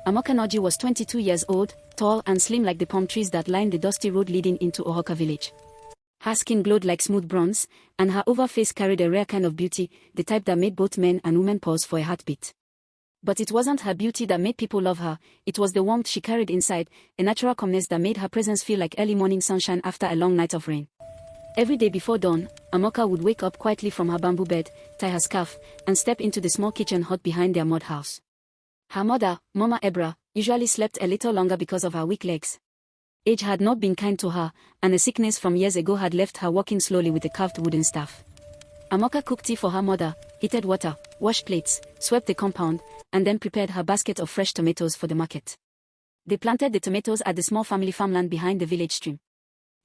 Amaka Noji was 22 years old, tall and slim like the palm trees that lined the dusty road leading into Ohoka village. Her skin glowed like smooth bronze, and her oval face carried a rare kind of beauty, the type that made both men and women pause for a heartbeat. But it wasn't her beauty that made people love her, it was the warmth she carried inside, a natural calmness that made her presence feel like early morning sunshine after a long night of rain. Every day before dawn, Amaka would wake up quietly from her bamboo bed, tie her scarf, and step into the small kitchen hut behind their mud house. Her mother, Mama Ebra, usually slept a little longer because of her weak legs. Age had not been kind to her, and a sickness from years ago had left her walking slowly with a carved wooden staff. Amaka cooked tea for her mother, heated water, washed plates, swept the compound, and then prepared her basket of fresh tomatoes for the market. They planted the tomatoes at the small family farmland behind the village stream.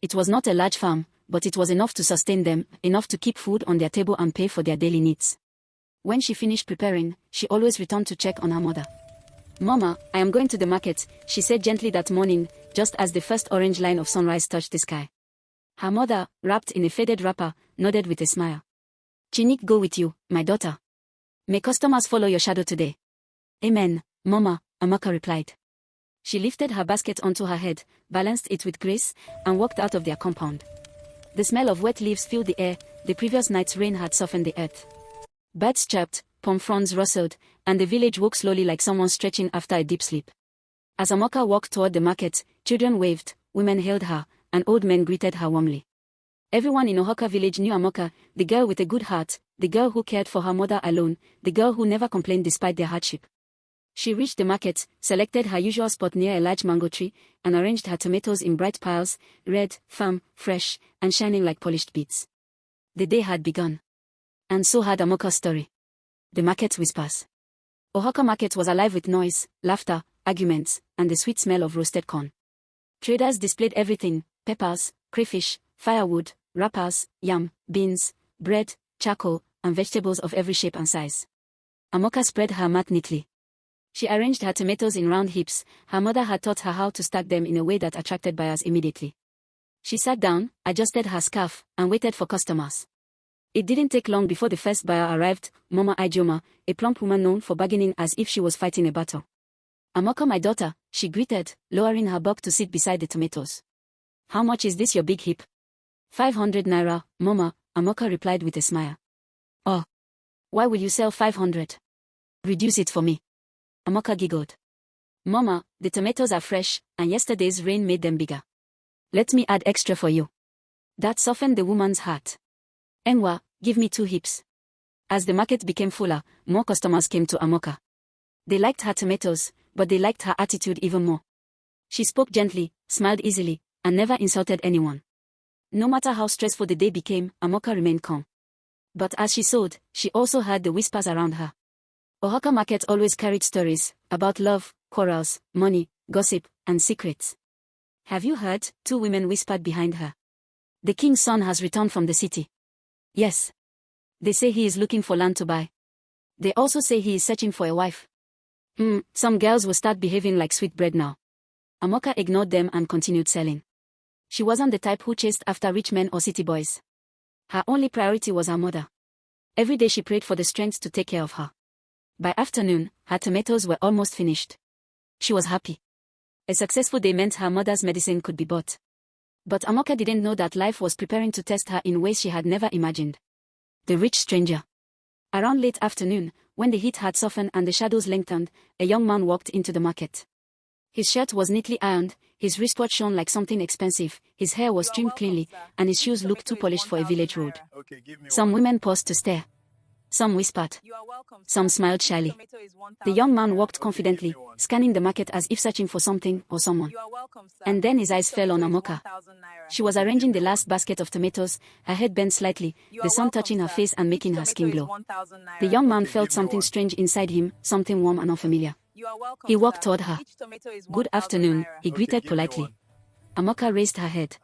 It was not a large farm, but it was enough to sustain them, enough to keep food on their table and pay for their daily needs. When she finished preparing, she always returned to check on her mother. "Mama, I am going to the market," she said gently that morning, just as the first orange line of sunrise touched the sky. Her mother, wrapped in a faded wrapper, nodded with a smile. "Chinik, go with you, my daughter. May customers follow your shadow today." "Amen, Mama," Amaka replied. She lifted her basket onto her head, balanced it with grace, and walked out of their compound. The smell of wet leaves filled the air, the previous night's rain had softened the earth. Birds chirped, palm fronds rustled, and the village woke slowly like someone stretching after a deep sleep. As Amaka walked toward the market, children waved, women hailed her, and old men greeted her warmly. Everyone in Ohoka village knew Amaka, the girl with a good heart, the girl who cared for her mother alone, the girl who never complained despite their hardship. She reached the market, selected her usual spot near a large mango tree, and arranged her tomatoes in bright piles, red, firm, fresh, and shining like polished beads. The day had begun. And so had Amaka's story. The market whispers. Ohoka market was alive with noise, laughter, arguments, and the sweet smell of roasted corn. Traders displayed everything: peppers, crayfish, firewood, wrappers, yam, beans, bread, charcoal, and vegetables of every shape and size. Amaka spread her mat neatly. She arranged her tomatoes in round heaps. Her mother had taught her how to stack them in a way that attracted buyers immediately. She sat down, adjusted her scarf, and waited for customers. It didn't take long before the first buyer arrived, Mama Ijoma, a plump woman known for bargaining as if she was fighting a battle. "Amaka, my daughter," she greeted, lowering her bulk to sit beside the tomatoes. "How much is this your big heap?" 500 naira, Mama," Amaka replied with a smile. "Oh. Why will you sell 500? Reduce it for me." Amaka giggled. "Mama, the tomatoes are fresh, and yesterday's rain made them bigger. Let me add extra for you." That softened the woman's heart. "Enwa, give me 2 heaps." As the market became fuller, more customers came to Amaka. They liked her tomatoes, but they liked her attitude even more. She spoke gently, smiled easily, and never insulted anyone. No matter how stressful the day became, Amaka remained calm. But as she sold, she also heard the whispers around her. Ohoka market always carried stories about love, quarrels, money, gossip, and secrets. "Have you heard?" 2 women whispered behind her. "The king's son has returned from the city." "Yes. They say he is looking for land to buy. They also say he is searching for a wife." Some girls will start behaving like sweetbread now." Amaka ignored them and continued selling. She wasn't the type who chased after rich men or city boys. Her only priority was her mother. Every day she prayed for the strength to take care of her. By afternoon, her tomatoes were almost finished. She was happy. A successful day meant her mother's medicine could be bought. But Amaka didn't know that life was preparing to test her in ways she had never imagined. The rich stranger. Around late afternoon, when the heat had softened and the shadows lengthened, a young man walked into the market. His shirt was neatly ironed, his wristwatch shone like something expensive, his hair was trimmed cleanly, and his shoes looked too polished for a village road. Some women paused to stare. Some whispered. Some smiled shyly. The young man walked confidently, scanning the market as if searching for something or someone. And then his eyes fell on Amaka. She was arranging the last basket of tomatoes, her head bent slightly, the sun touching her face and making her skin glow. The young man felt something strange inside him, something warm and unfamiliar. He walked toward her. "Good afternoon," he greeted politely. Amaka raised her head.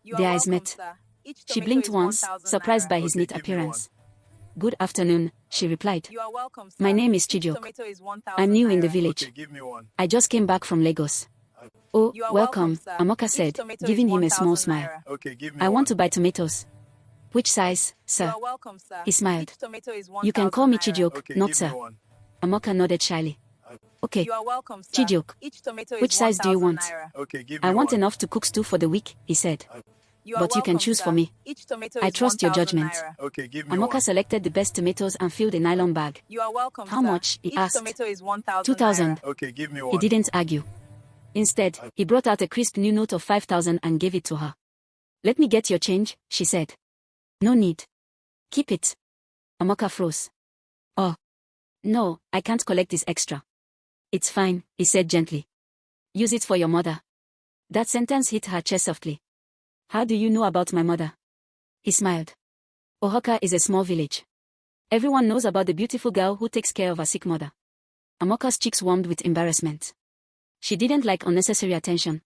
Their eyes met. She blinked once, surprised by his neat appearance. "Good afternoon," she replied. "My name is Chijok. I'm new in the village. I just came back from Lagos." "Oh, welcome," Amaka said, giving him a small smile. "I want to buy tomatoes." "Which size, sir?" He smiled. "You can call me Chijok, not sir." Amaka nodded shyly. Okay. You are welcome, sir. Chijoke. Each tomato Which is size do you 1,000 want? naira. Okay, give me I want one. enough to cook stew for the week, he said. You are But you can welcome, choose sir. for me. Each tomato I is trust your 1,000 judgment. naira. Okay, give me Amaka one. selected the best tomatoes and filled a nylon bag. You are welcome, How sir. much? He Each asked. tomato is 1,000 2,000. naira. Okay, give me one. He didn't argue. Instead, he brought out a crisp new note of 5,000 and gave it to her. Let me get your change, she said. No need. Keep it. Amaka froze. Oh. No, I can't collect this extra. It's fine, he said gently. Use it for your mother. That sentence hit her chest softly. How do you know about my mother? He smiled. Ohoka is a small village. Everyone knows about the beautiful girl who takes care of her sick mother. Amaka's cheeks warmed with embarrassment. She didn't like unnecessary attention.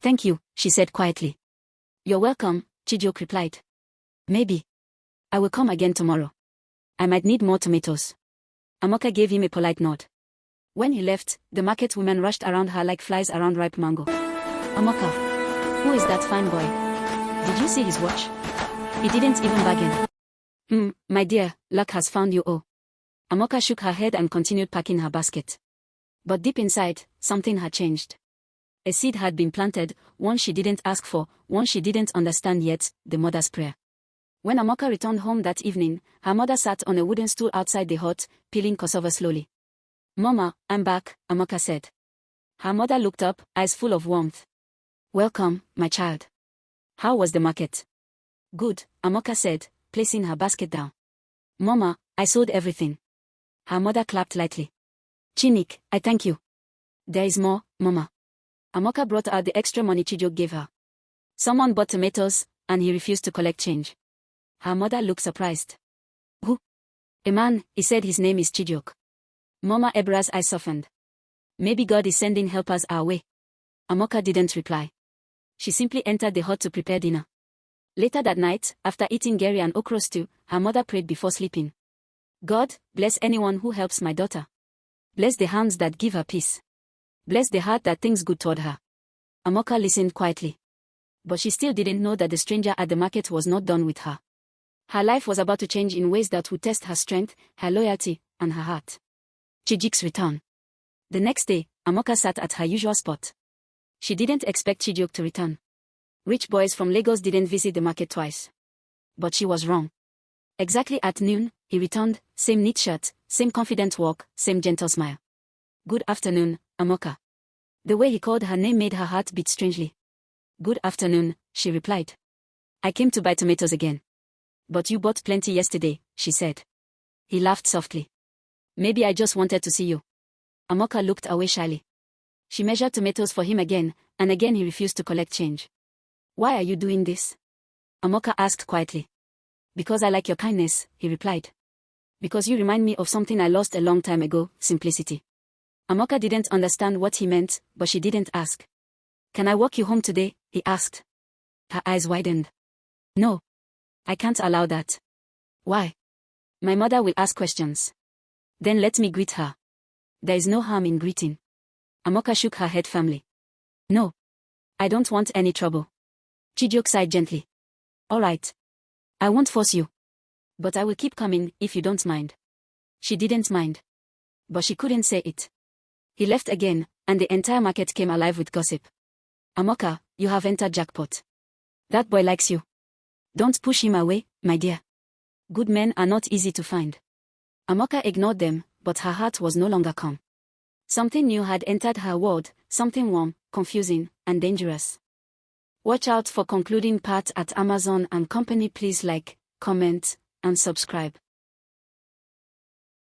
Thank you, she said quietly. You're welcome, Chijoke replied. Maybe. I will come again tomorrow. I might need more tomatoes. Amaka gave him a polite nod. When he left, the market women rushed around her like flies around ripe mango. Amaka. Who is that fine boy? Did you see his watch? He didn't even bargain. My dear, luck has found you. Oh. Amaka shook her head and continued packing her basket. But deep inside, something had changed. A seed had been planted, one she didn't ask for, one she didn't understand yet, the mother's prayer. When Amaka returned home that evening, her mother sat on a wooden stool outside the hut, peeling cassava slowly. Mama, I'm back, Amaka said. Her mother looked up, eyes full of warmth. Welcome, my child. How was the market? Good, Amaka said, placing her basket down. Mama, I sold everything. Her mother clapped lightly. Chinik, I thank you. There is more, Mama. Amaka brought out the extra money Chijoke gave her. Someone bought tomatoes, and he refused to collect change. Her mother looked surprised. Who? A man, he said his name is Chijoke. Mama Ebra's eyes softened. Maybe God is sending helpers our way. Amaka didn't reply. She simply entered the hut to prepare dinner. Later that night, after eating gari and okra stew, her mother prayed before sleeping. God, bless anyone who helps my daughter. Bless the hands that give her peace. Bless the heart that thinks good toward her. Amaka listened quietly. But she still didn't know that the stranger at the market was not done with her. Her life was about to change in ways that would test her strength, her loyalty, and her heart. Chijik's return. The next day, Amaka sat at her usual spot. She didn't expect Chijoke to return. Rich boys from Lagos didn't visit the market twice. But she was wrong. Exactly at noon, he returned, same neat shirt, same confident walk, same gentle smile. Good afternoon, Amaka. The way he called her name made her heart beat strangely. Good afternoon, she replied. I came to buy tomatoes again. But you bought plenty yesterday, she said. He laughed softly. Maybe I just wanted to see you. Amaka looked away shyly. She measured tomatoes for him again, and again he refused to collect change. Why are you doing this? Amaka asked quietly. Because I like your kindness, he replied. Because you remind me of something I lost a long time ago, simplicity. Amaka didn't understand what he meant, but she didn't ask. Can I walk you home today? He asked. Her eyes widened. No. I can't allow that. Why? My mother will ask questions. Then let me greet her. There is no harm in greeting. Amaka shook her head firmly. No. I don't want any trouble. Chijoke sighed gently. All right. I won't force you. But I will keep coming, if you don't mind. She didn't mind. But she couldn't say it. He left again, and the entire market came alive with gossip. Amaka, you have entered jackpot. That boy likes you. Don't push him away, my dear. Good men are not easy to find. Amaka ignored them, but her heart was no longer calm. Something new had entered her world, something warm, confusing, and dangerous. Watch out for concluding part at Amazon and Company. Please like, comment, and subscribe.